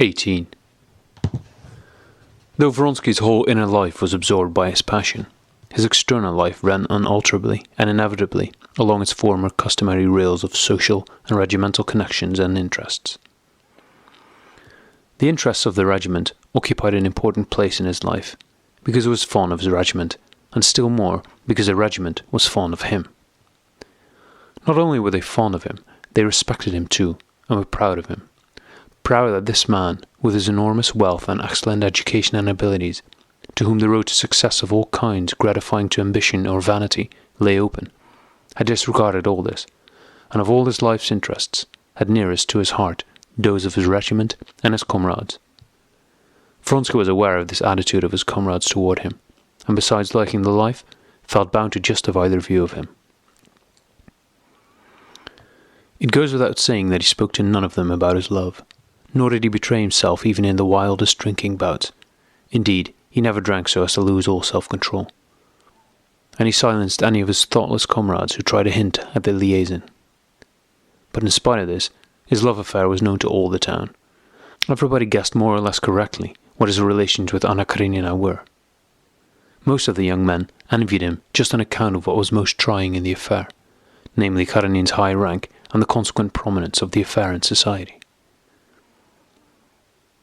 18. Though Vronsky's whole inner life was absorbed by his passion, his external life ran unalterably and inevitably along its former customary rails of social and regimental connections and interests. The interests of the regiment occupied an important place in his life, because he was fond of his regiment, and still more because the regiment was fond of him. Not only were they fond of him, they respected him too, and were proud of him. Proud that this man, with his enormous wealth and excellent education and abilities, to whom the road to success of all kinds gratifying to ambition or vanity lay open, had disregarded all this, and of all his life's interests, had nearest to his heart those of his regiment and his comrades. Vronsky was aware of this attitude of his comrades toward him, and besides liking the life, felt bound to justify their view of him. It goes without saying that he spoke to none of them about his love, nor did he betray himself even in the wildest drinking bouts. Indeed, he never drank so as to lose all self-control. And he silenced any of his thoughtless comrades who tried to hint at the liaison. But in spite of this, his love affair was known to all the town. Everybody guessed more or less correctly what his relations with Anna Karenina were. Most of the young men envied him just on account of what was most trying in the affair, namely Karenina's high rank and the consequent prominence of the affair in society.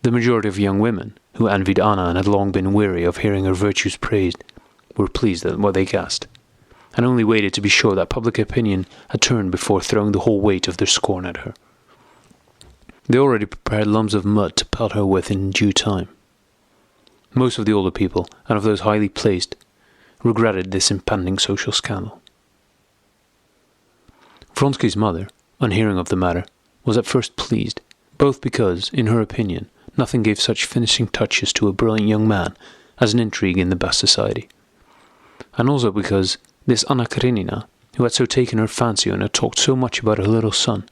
The majority of young women, who envied Anna and had long been weary of hearing her virtues praised, were pleased at what they guessed, and only waited to be sure that public opinion had turned before throwing the whole weight of their scorn at her. They already prepared lumps of mud to pelt her with in due time. Most of the older people, and of those highly placed, regretted this impending social scandal. Vronsky's mother, on hearing of the matter, was at first pleased, both because, in her opinion, nothing gave such finishing touches to a brilliant young man as an intrigue in the best society, and also because this Anna Karenina, who had so taken her fancy and had talked so much about her little son,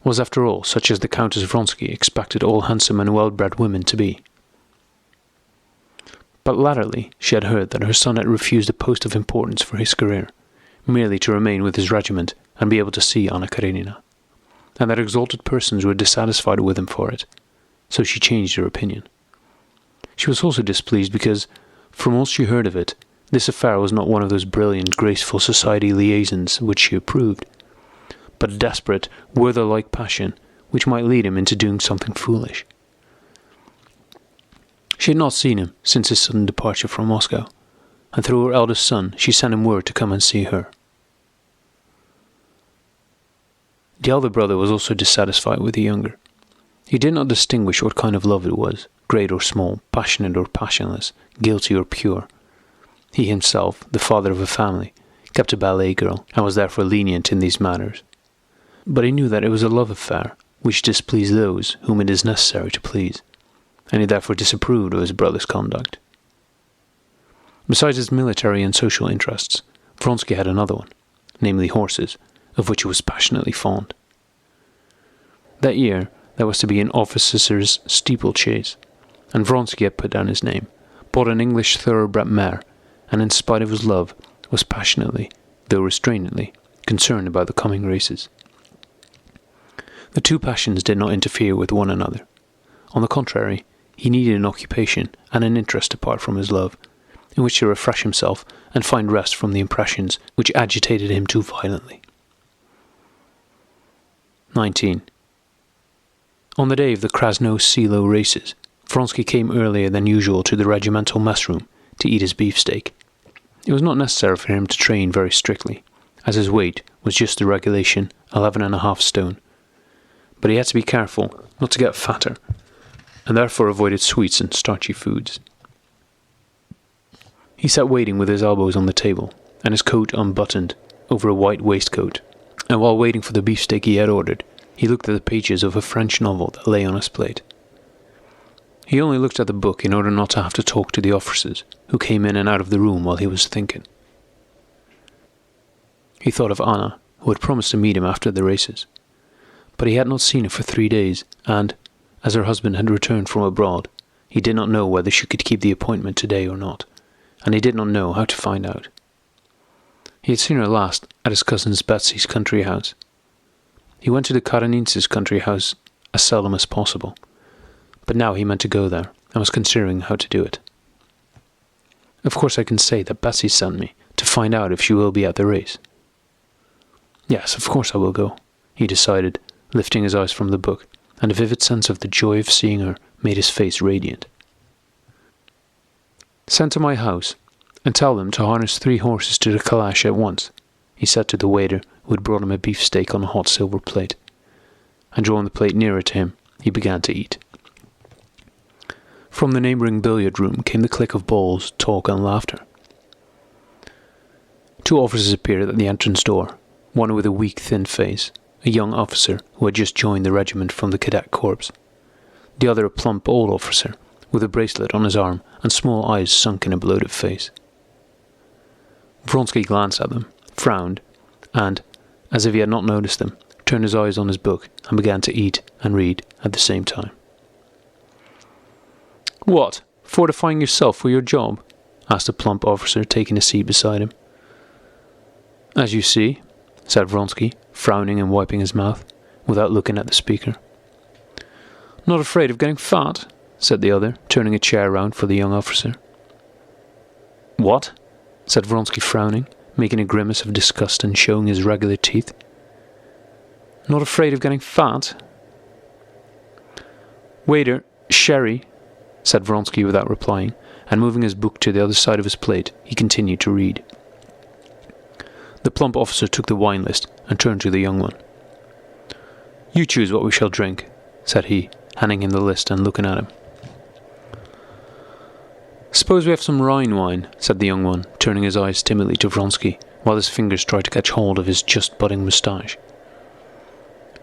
was after all such as the Countess Vronsky expected all handsome and well-bred women to be. But latterly she had heard that her son had refused a post of importance for his career, merely to remain with his regiment and be able to see Anna Karenina, and that exalted persons were dissatisfied with him for it, so she changed her opinion. She was also displeased because, from all she heard of it, this affair was not one of those brilliant, graceful society liaisons which she approved, but a desperate, Werther-like passion which might lead him into doing something foolish. She had not seen him since his sudden departure from Moscow, and through her eldest son she sent him word to come and see her. The elder brother was also dissatisfied with the younger. He did not distinguish what kind of love it was, great or small, passionate or passionless, guilty or pure. He himself, the father of a family, kept a ballet girl, and was therefore lenient in these matters. But he knew that it was a love affair which displeased those whom it is necessary to please, and he therefore disapproved of his brother's conduct. Besides his military and social interests, Vronsky had another one, namely horses, of which he was passionately fond. That year there was to be an officer's steeplechase, and Vronsky had put down his name, bought an English thoroughbred mare, and in spite of his love, was passionately, though restrainedly, concerned about the coming races. The two passions did not interfere with one another. On the contrary, he needed an occupation and an interest apart from his love, in which to refresh himself and find rest from the impressions which agitated him too violently. 19. On the day of the Krasno-Selo races, Vronsky came earlier than usual to the regimental mess room to eat his beefsteak. It was not necessary for him to train very strictly, as his weight was just the regulation 11.5 stone, but he had to be careful not to get fatter, and therefore avoided sweets and starchy foods. He sat waiting with his elbows on the table, and his coat unbuttoned over a white waistcoat, and while waiting for the beefsteak he had ordered, he looked at the pages of a French novel that lay on his plate. He only looked at the book in order not to have to talk to the officers, who came in and out of the room while he was thinking. He thought of Anna, who had promised to meet him after the races, but he had not seen her for 3 days, and, as her husband had returned from abroad, he did not know whether she could keep the appointment today or not, and he did not know how to find out. He had seen her last at his cousin Betsy's country house. He went to the Karenina's country house as seldom as possible, but now he meant to go there, and was considering how to do it. Of course I can say that Bessie sent me, to find out if she will be at the race. Yes, of course I will go, he decided, lifting his eyes from the book, and a vivid sense of the joy of seeing her made his face radiant. Send to my house, and tell them to harness 3 horses to the calash at once, he said to the waiter who had brought him a beefsteak on a hot silver plate, and drawing the plate nearer to him, he began to eat. From the neighbouring billiard room came the click of balls, talk and laughter. 2 officers appeared at the entrance door, one with a weak, thin face, a young officer who had just joined the regiment from the cadet corps, the other a plump old officer with a bracelet on his arm and small eyes sunk in a bloated face. Vronsky glanced at them, frowned, and, as if he had not noticed them, turned his eyes on his book and began to eat and read at the same time. "What, fortifying yourself for your job?" asked the plump officer, taking a seat beside him. "As you see," said Vronsky, frowning and wiping his mouth, without looking at the speaker. "Not afraid of getting fat?" said the other, turning a chair round for the young officer. "What?" said Vronsky, frowning, making a grimace of disgust and showing his regular teeth. "Not afraid of getting fat?" "Waiter, sherry," said Vronsky without replying, and moving his book to the other side of his plate, he continued to read. The plump officer took the wine list and turned to the young one. "You choose what we shall drink," said he, handing him the list and looking at him. "Suppose we have some Rhine wine," said the young one, turning his eyes timidly to Vronsky, while his fingers tried to catch hold of his just budding moustache.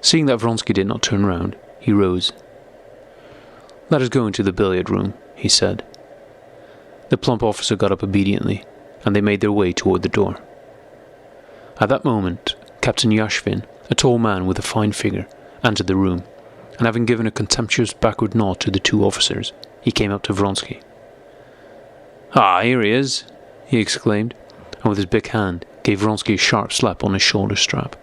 Seeing that Vronsky did not turn round, he rose. "Let us go into the billiard room," he said. The plump officer got up obediently, and they made their way toward the door. At that moment, Captain Yashvin, a tall man with a fine figure, entered the room, and having given a contemptuous backward nod to the 2 officers, he came up to Vronsky. "Ah, here he is," he exclaimed, and with his big hand gave Vronsky a sharp slap on his shoulder strap.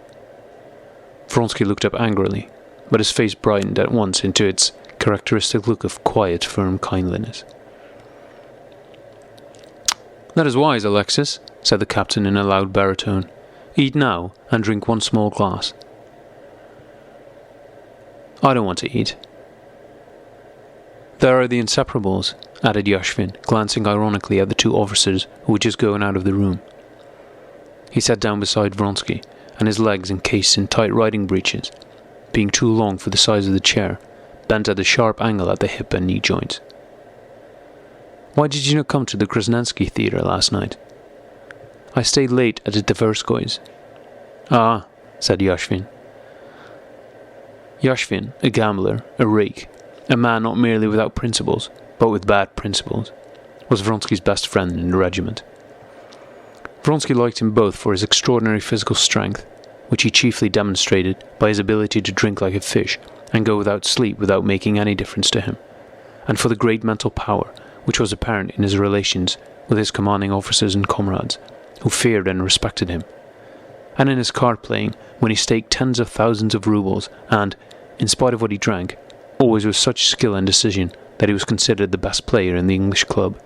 Vronsky looked up angrily, but his face brightened at once into its characteristic look of quiet, firm kindliness. "That is wise, Alexis," said the captain in a loud baritone. "Eat now, and drink 1 small glass." "I don't want to eat." "There are the inseparables," added Yashvin, glancing ironically at the 2 officers who were just going out of the room. He sat down beside Vronsky, and his legs, encased in tight riding breeches, being too long for the size of the chair, bent at a sharp angle at the hip and knee joints. "Why did you not come to the Krasnensky Theatre last night?" "I stayed late at the Tverskoy's." "Ah," said Yashvin. Yashvin, a gambler, a rake, a man not merely without principles, but with bad principles, was Vronsky's best friend in the regiment. Vronsky liked him both for his extraordinary physical strength, which he chiefly demonstrated by his ability to drink like a fish and go without sleep without making any difference to him, and for the great mental power which was apparent in his relations with his commanding officers and comrades, who feared and respected him, and in his card playing when he staked tens of thousands of rubles and, in spite of what he drank, always with such skill and decision that he was considered the best player in the English club.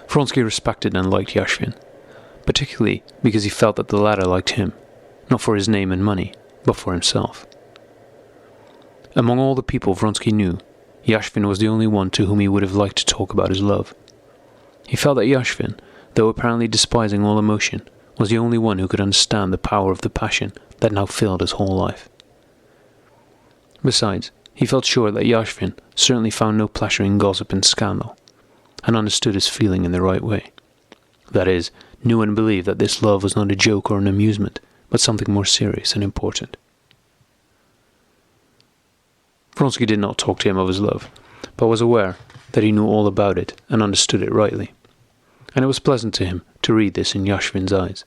Vronsky respected and liked Yashvin, particularly because he felt that the latter liked him, not for his name and money, but for himself. Among all the people Vronsky knew, Yashvin was the only one to whom he would have liked to talk about his love. He felt that Yashvin, though apparently despising all emotion, was the only one who could understand the power of the passion that now filled his whole life. Besides, he felt sure that Yashvin certainly found no pleasure in gossip and scandal, and understood his feeling in the right way. That is, knew and believed that this love was not a joke or an amusement, but something more serious and important. Vronsky did not talk to him of his love, but was aware that he knew all about it and understood it rightly, and it was pleasant to him to read this in Yashvin's eyes.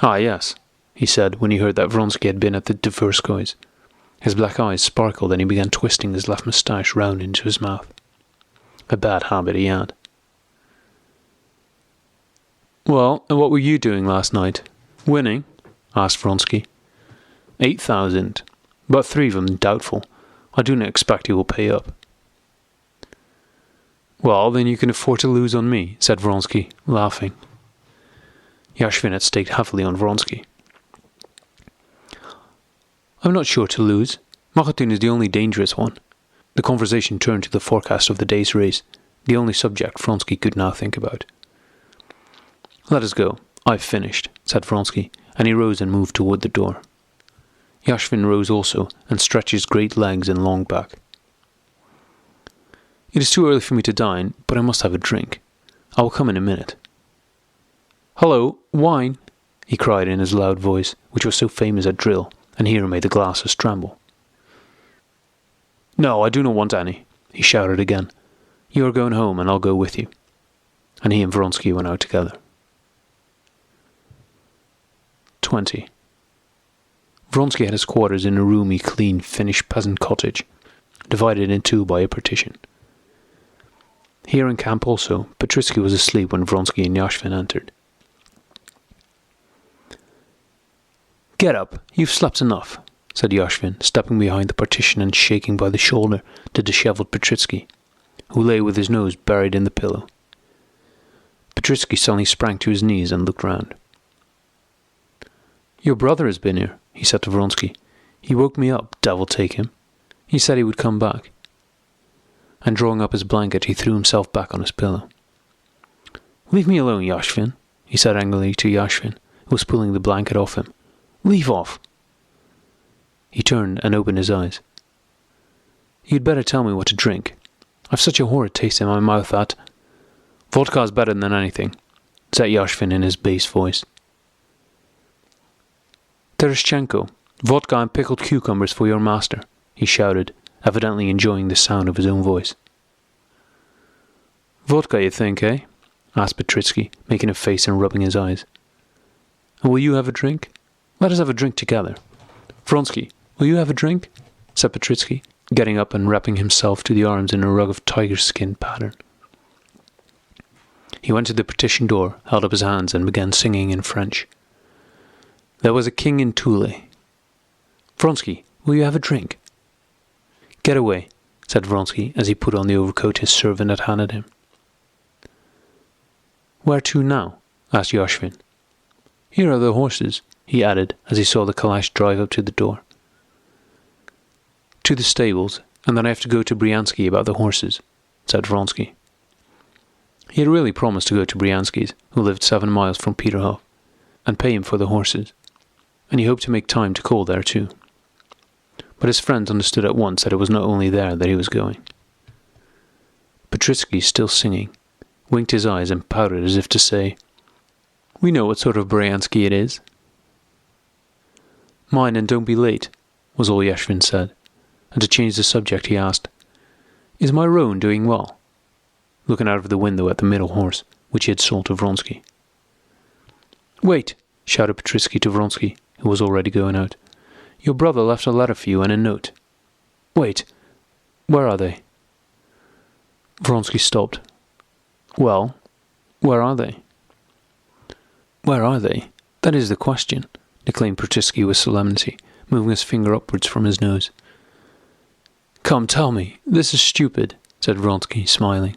"Ah, yes," he said when he heard that Vronsky had been at the Tverskoy's. His black eyes sparkled and he began twisting his left moustache round into his mouth. A bad habit he had. "Well, and what were you doing last night? Winning?" asked Vronsky. 8,000, but 3 of them doubtful. I do not expect he will pay up." "Well, then you can afford to lose on me," said Vronsky, laughing. Yashvin had staked heavily on Vronsky. "I'm not sure to lose. Makhatyn is the only dangerous one." The conversation turned to the forecast of the day's race, the only subject Vronsky could now think about. "Let us go. I've finished," said Vronsky, and he rose and moved toward the door. Yashvin rose also and stretched his great legs and long back. "It is too early for me to dine, but I must have a drink. I will come in a minute." "Hello, wine!" he cried in his loud voice, which was so famous at drill, and here made the glasses tremble. "No, I do not want any," he shouted again. "You are going home, and I'll go with you." And he and Vronsky went out together. 20. Vronsky had his quarters in a roomy, clean, finished peasant cottage, divided in 2 by a partition. Here in camp also, Petritsky was asleep when Vronsky and Yashvin entered. "Get up, you've slept enough," said Yashvin, stepping behind the partition and shaking by the shoulder the dishevelled Petritsky, who lay with his nose buried in the pillow. Petritsky suddenly sprang to his knees and looked round. "Your brother has been here," he said to Vronsky. "He woke me up, devil take him. He said he would come back." And drawing up his blanket, he threw himself back on his pillow. "Leave me alone, Yashvin," he said angrily to Yashvin, who was pulling the blanket off him. "Leave off." He turned and opened his eyes. "You'd better tell me what to drink. I've such a horrid taste in my mouth that—" "Vodka is better than anything," said Yashvin in his bass voice. "Tereshchenko, vodka and pickled cucumbers for your master," he shouted, evidently enjoying the sound of his own voice. "Vodka, you think, eh?" asked Petritsky, making a face and rubbing his eyes. "And will you have a drink? Let us have a drink together. Vronsky, will you have a drink?" said Petritsky, getting up and wrapping himself to the arms in a rug of tiger skin pattern. He went to the partition door, held up his hands, and began singing in French. "There was a king in Thule. Vronsky, will you have a drink?" "Get away," said Vronsky, as he put on the overcoat his servant had handed him. "Where to now?" asked Yashvin. "Here are the horses," he added, as he saw the calash drive up to the door. "To the stables, and then I have to go to Bryansky about the horses," said Vronsky. He had really promised to go to Bryansky's, who lived 7 miles from Peterhof, and pay him for the horses, and he hoped to make time to call there too. But his friends understood at once that it was not only there that he was going. Petritsky, still singing, winked his eyes and pouted as if to say, "We know what sort of Bryansky it is." "Mind and don't be late," was all Yashvin said, and to change the subject he asked, "Is my roan doing well?" looking out of the window at the middle horse, which he had sold to Vronsky. "Wait," shouted Petritsky to Vronsky, who was already going out. "Your brother left a letter for you and a note." "Wait, where are they?" Vronsky stopped. "Well, where are they?" "Where are they? That is the question," declaimed Petritsky with solemnity, moving his finger upwards from his nose. "Come, tell me. This is stupid," said Vronsky, smiling.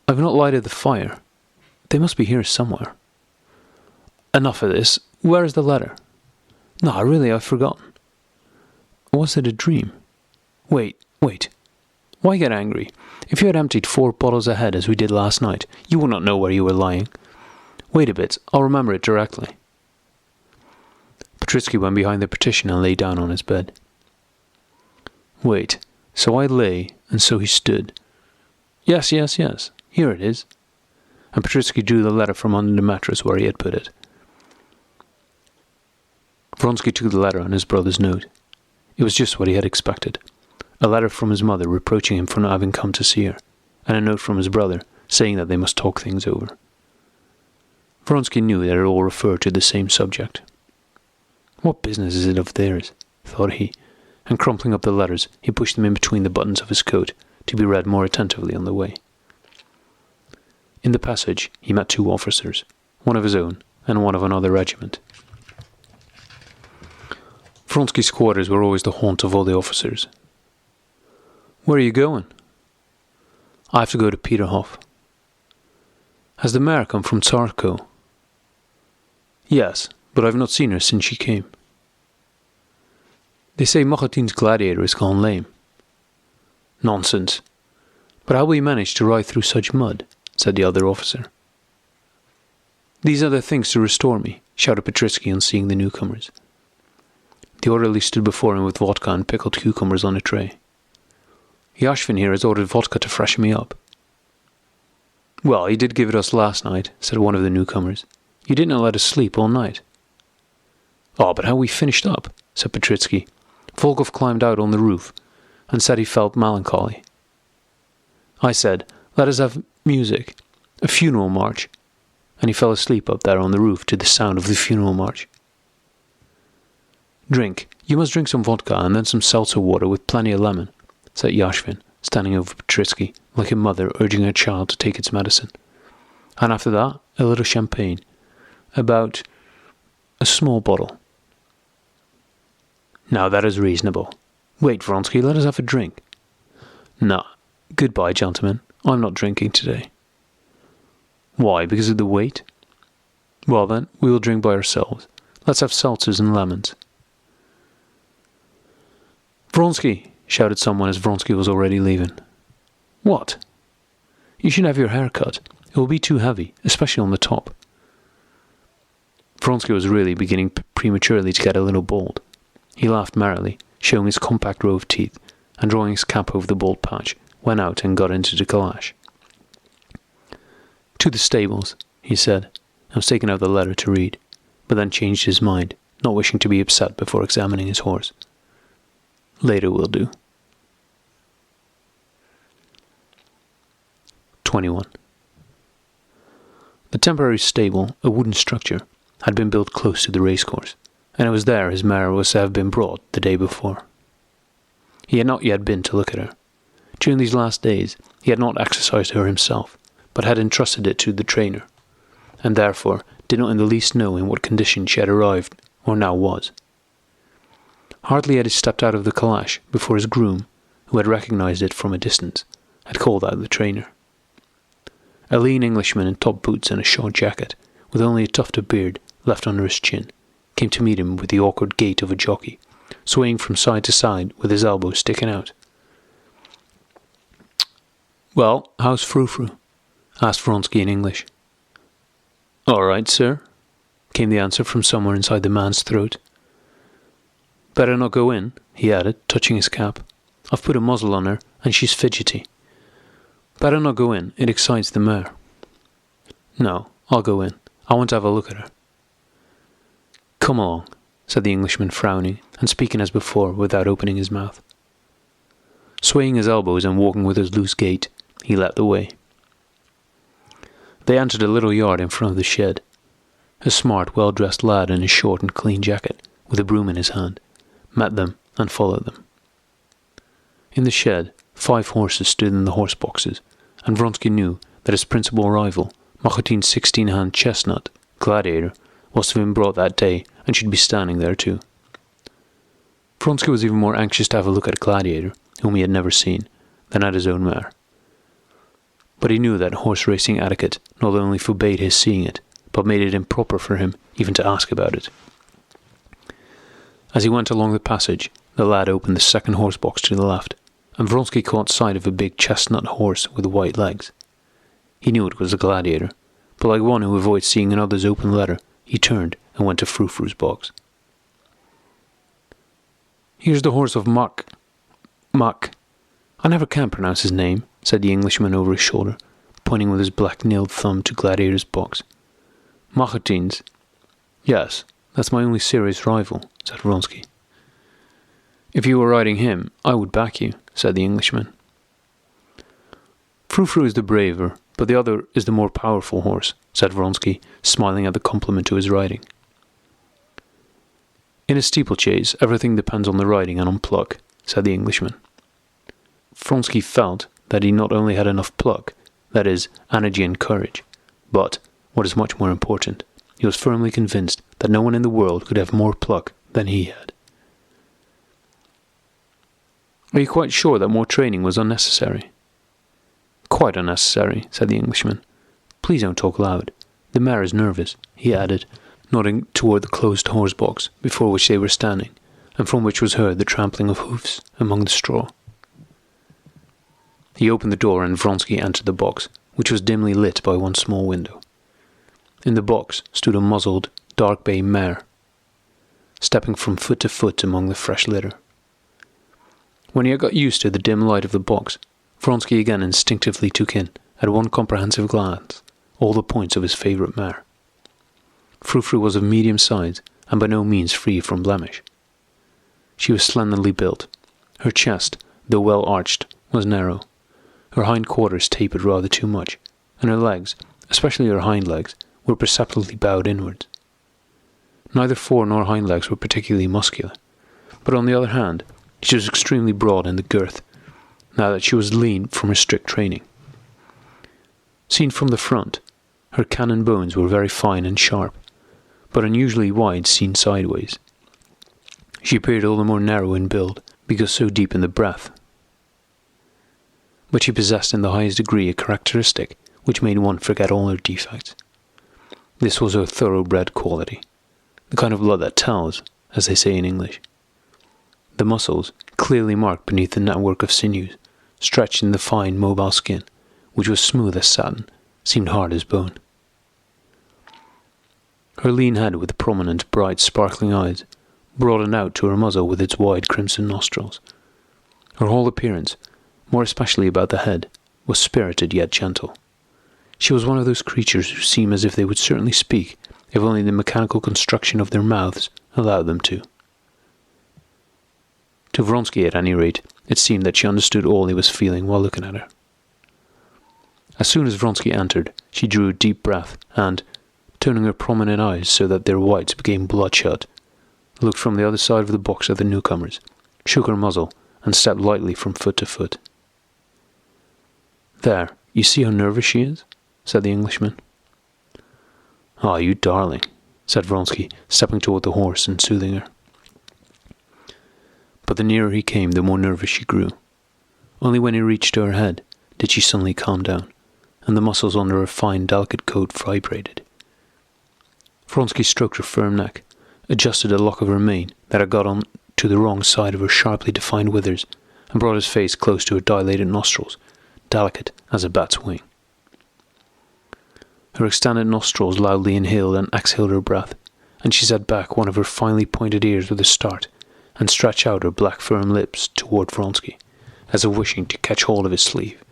"I've not lighted the fire. They must be here somewhere." "Enough of this. Where is the letter?" "No, really, I've forgotten." "Was it a dream?" Wait. Why get angry? If you had emptied 4 bottles ahead as we did last night, you would not know where you were lying. Wait a bit, I'll remember it directly." Petritsky went behind the partition and lay down on his bed. "Wait, so I lay, and so he stood. Yes, here it is." And Petritsky drew the letter from under the mattress where he had put it. Vronsky took the letter and his brother's note. It was just what he had expected. A letter from his mother reproaching him for not having come to see her, and a note from his brother saying that they must talk things over. Vronsky knew that it all referred to the same subject. "What business is it of theirs?" thought he, and crumpling up the letters, he pushed them in between the buttons of his coat, to be read more attentively on the way. In the passage he met 2 officers, one of his own and one of another regiment. Vronsky's quarters were always the haunt of all the officers. "Where are you going?" "I have to go to Peterhof." "Has the mare come from Tsarko?" "Yes, but I've not seen her since she came." "They say Machotin's gladiator has gone lame." "Nonsense. But how will you manage to ride through such mud?" said the other officer. "These are the things to restore me," shouted Petritsky on seeing the newcomers. The orderly stood before him with vodka and pickled cucumbers on a tray. "Yashvin here has ordered vodka to freshen me up." "Well, he did give it us last night," said one of the newcomers. "You did not let us sleep all night." "Oh, but how we finished up," said Petritsky. "Volkov climbed out on the roof and said he felt melancholy. I said, 'Let us have music, a funeral march,' and he fell asleep up there on the roof to the sound of the funeral march." "Drink. You must drink some vodka and then some seltzer water with plenty of lemon," said Yashvin, standing over Petritsky like a mother urging her child to take its medicine. "And after that, a little champagne. About a small bottle." "Now that is reasonable. Wait, Vronsky, let us have a drink." "No. Goodbye, gentlemen. I'm not drinking today." "Why, because of the weight?" "Well then, we will drink by ourselves. Let's have seltzers and lemons." "Vronsky!" shouted someone as Vronsky was already leaving. "What?" "You should have your hair cut. It will be too heavy, especially on the top." Vronsky was really beginning prematurely to get a little bald. He laughed merrily, showing his compact row of teeth, and drawing his cap over the bald patch, went out and got into the calash. "To the stables," he said, and was taking out the letter to read, but then changed his mind, not wishing to be upset before examining his horse. "Later will do." 21. The temporary stable, a wooden structure, had been built close to the racecourse, and it was there his mare was to have been brought the day before. He had not yet been to look at her. During these last days he had not exercised her himself, but had entrusted it to the trainer, and therefore did not in the least know in what condition she had arrived or now was. Hardly had he stepped out of the calash before his groom, who had recognized it from a distance, had called out the trainer. A lean Englishman in top boots and a short jacket, with only a tuft of beard left under his chin, came to meet him with the awkward gait of a jockey, swaying from side to side with his elbows sticking out. "Well, how's Frou-Frou?" asked Vronsky in English. "All right, sir," came the answer from somewhere inside the man's throat. "Better not go in," he added, touching his cap. "I've put a muzzle on her, and she's fidgety. Better not go in, it excites the mare." "No, I'll go in. I want to have a look at her." "Come along," said the Englishman, frowning, and speaking as before, without opening his mouth. Swaying his elbows and walking with his loose gait, he led the way. They entered a little yard in front of the shed. A smart, well-dressed lad in a short and clean jacket, with a broom in his hand, met them and followed them. In the shed, 5 horses stood in the horse boxes, and Vronsky knew that his principal rival, Machotin's 16-hand chestnut, Gladiator, was to have been brought that day and should be standing there too. Vronsky was even more anxious to have a look at Gladiator, whom he had never seen, than at his own mare. But he knew that horse racing etiquette not only forbade his seeing it, but made it improper for him even to ask about it. As he went along the passage, the lad opened the second horse box to the left, and Vronsky caught sight of a big chestnut horse with white legs. He knew it was a Gladiator, but like one who avoids seeing another's open letter, he turned and went to Frou-Frou's box. "Here's the horse of Mac. I never can pronounce his name," said the Englishman over his shoulder, pointing with his black-nailed thumb to Gladiator's box. "Machotin's." "Yes, that's my only serious rival," said Vronsky. "If you were riding him, I would back you," said the Englishman. "Frou-Frou is the braver, but the other is the more powerful horse," said Vronsky, smiling at the compliment to his riding. "In a steeplechase, everything depends on the riding and on pluck," said the Englishman. Vronsky felt that he not only had enough pluck, that is, energy and courage, but, what is much more important, he was firmly convinced that no one in the world could have more pluck than he had. Are you quite sure that more training was unnecessary? Quite unnecessary, said the Englishman. Please don't talk loud. The mare is nervous, he added, nodding toward the closed horse box before which they were standing, and from which was heard the trampling of hoofs among the straw. He opened the door and Vronsky entered the box, which was dimly lit by one small window. In the box stood a muzzled, dark bay mare, stepping from foot to foot among the fresh litter. When he had got used to the dim light of the box, Vronsky again instinctively took in, at one comprehensive glance, all the points of his favourite mare. Frou-Frou was of medium size, and by no means free from blemish. She was slenderly built. Her chest, though well arched, was narrow. Her hind quarters tapered rather too much, and her legs, especially her hind legs, were perceptibly bowed inwards. Neither fore nor hind legs were particularly muscular, but on the other hand, she was extremely broad in the girth, now that she was lean from her strict training. Seen from the front, her cannon bones were very fine and sharp, but unusually wide seen sideways. She appeared all the more narrow in build, because so deep in the breadth. But she possessed in the highest degree a characteristic which made one forget all her defects. This was her thoroughbred quality, the kind of blood that tells, as they say in English. The muscles, clearly marked beneath the network of sinews, stretched in the fine, mobile skin, which was smooth as satin, seemed hard as bone. Her lean head with prominent, bright, sparkling eyes, broadened out to her muzzle with its wide crimson nostrils. Her whole appearance, more especially about the head, was spirited yet gentle. She was one of those creatures who seem as if they would certainly speak, if only the mechanical construction of their mouths allowed them to. To Vronsky, at any rate, it seemed that she understood all he was feeling while looking at her. As soon as Vronsky entered, she drew a deep breath and, turning her prominent eyes so that their whites became bloodshot, looked from the other side of the box at the newcomers, shook her muzzle, and stepped lightly from foot to foot. "There, you see how nervous she is?" said the Englishman. "Ah, you darling," said Vronsky, stepping toward the horse and soothing her. But the nearer he came, the more nervous she grew. Only when he reached to her head did she suddenly calm down, and the muscles under her fine, delicate coat vibrated. Vronsky stroked her firm neck, adjusted a lock of her mane that had got on to the wrong side of her sharply defined withers, and brought his face close to her dilated nostrils, delicate as a bat's wing. Her extended nostrils loudly inhaled and exhaled her breath, and she set back one of her finely pointed ears with a start, and stretched out her black firm lips toward Vronsky, as if wishing to catch hold of his sleeve.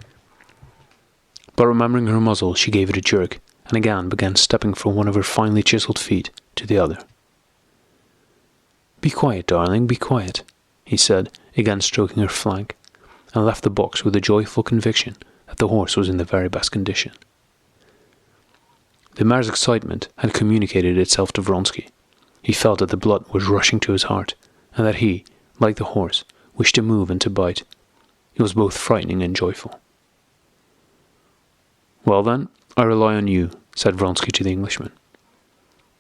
But remembering her muzzle, she gave it a jerk, and again began stepping from one of her finely chiselled feet to the other. "Be quiet, darling, be quiet," he said, again stroking her flank, and left the box with a joyful conviction that the horse was in the very best condition. The mare's excitement had communicated itself to Vronsky. He felt that the blood was rushing to his heart, and that he, like the horse, wished to move and to bite. It was both frightening and joyful. "Well then, I rely on you," said Vronsky to the Englishman.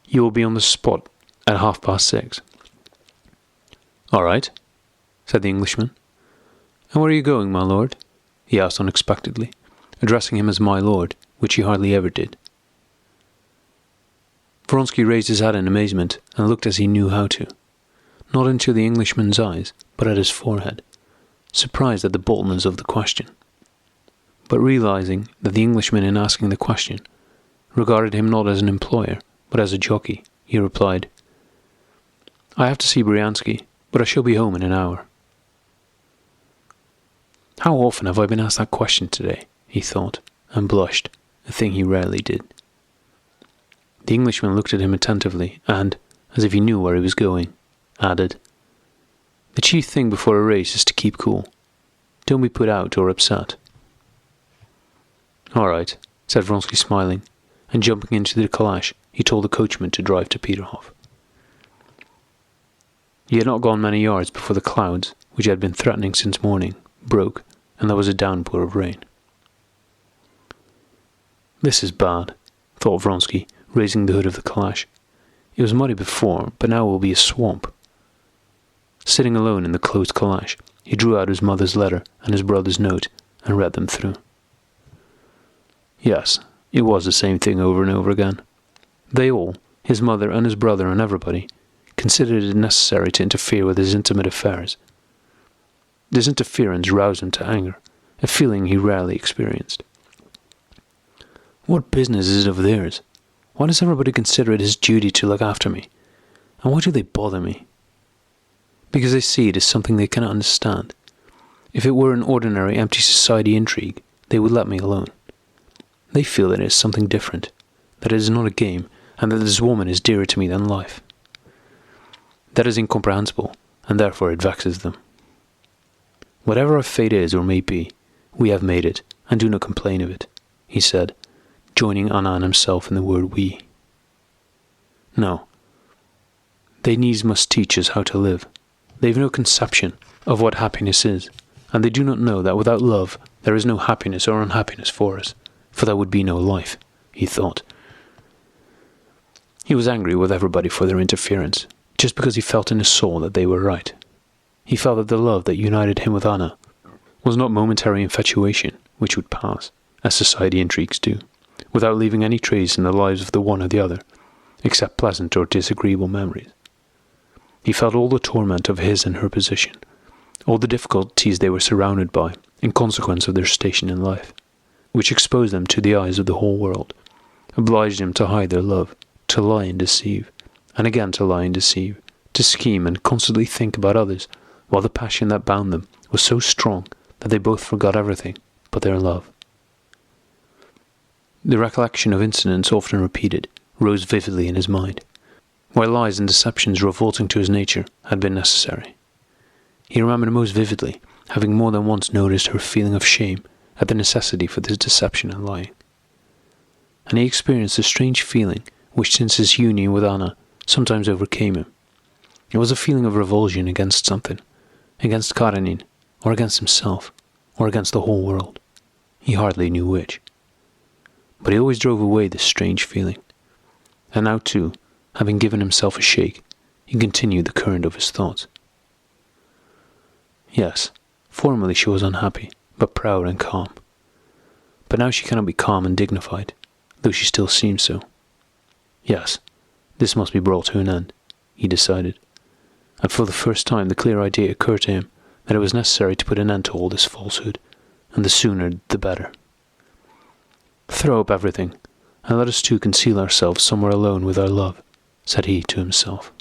"You will be on the spot at 6:30. "All right," said the Englishman. "And where are you going, my lord?" he asked unexpectedly, addressing him as my lord, which he hardly ever did. Vronsky raised his head in amazement and looked as he knew how to, not into the Englishman's eyes, but at his forehead, surprised at the boldness of the question. But realizing that the Englishman, in asking the question, regarded him not as an employer, but as a jockey, he replied, "I have to see Bryansky, but I shall be home in an hour." How often have I been asked that question today, he thought, and blushed, a thing he rarely did. The Englishman looked at him attentively, and, as if he knew where he was going, added, "The chief thing before a race is to keep cool. Don't be put out or upset." "All right," said Vronsky, smiling, and jumping into the calash, he told the coachman to drive to Peterhof. He had not gone many yards before the clouds, which had been threatening since morning, broke, and there was a downpour of rain. "This is bad," thought Vronsky, raising the hood of the calash. "It was muddy before, but now it will be a swamp." Sitting alone in the closed calash, He drew out his mother's letter and his brother's note and read them through. Yes, it was the same thing over and over again. They all, his mother and his brother and everybody, considered it necessary to interfere with his intimate affairs. This interference roused him to anger, a feeling he rarely experienced. What business is it of theirs? Why does everybody consider it his duty to look after me? And why do they bother me? Because they see it as something they cannot understand. If it were an ordinary empty society intrigue, they would let me alone. They feel that it is something different, that it is not a game, and that this woman is dearer to me than life. That is incomprehensible, and therefore it vexes them. Whatever our fate is or may be, we have made it, and do not complain of it, he said, joining Anna and himself in the word we. No. They needs must teach us how to live. They have no conception of what happiness is, and they do not know that without love there is no happiness or unhappiness for us, for there would be no life, he thought. He was angry with everybody for their interference, just because he felt in his soul that they were right. He felt that the love that united him with Anna was not momentary infatuation, which would pass, as society intrigues do, without leaving any trace in the lives of the one or the other, except pleasant or disagreeable memories. He felt all the torment of his and her position, all the difficulties they were surrounded by in consequence of their station in life, which exposed them to the eyes of the whole world, obliged them to hide their love, to lie and deceive, and again to lie and deceive, to scheme and constantly think about others, while the passion that bound them was so strong that they both forgot everything but their love. The recollection of incidents often repeated rose vividly in his mind, while lies and deceptions revolting to his nature had been necessary. He remembered most vividly having more than once noticed her feeling of shame at the necessity for this deception and lying. And he experienced a strange feeling which since his union with Anna sometimes overcame him. It was a feeling of revulsion against something, against Karenina, or against himself, or against the whole world. He hardly knew which. But he always drove away this strange feeling. And now too, having given himself a shake, he continued the current of his thoughts. Yes, formerly she was unhappy, but proud and calm. But now she cannot be calm and dignified, though she still seems so. Yes, this must be brought to an end, he decided, and for the first time the clear idea occurred to him that it was necessary to put an end to all this falsehood, and the sooner the better. Throw up everything, and let us two conceal ourselves somewhere alone with our love, said he to himself.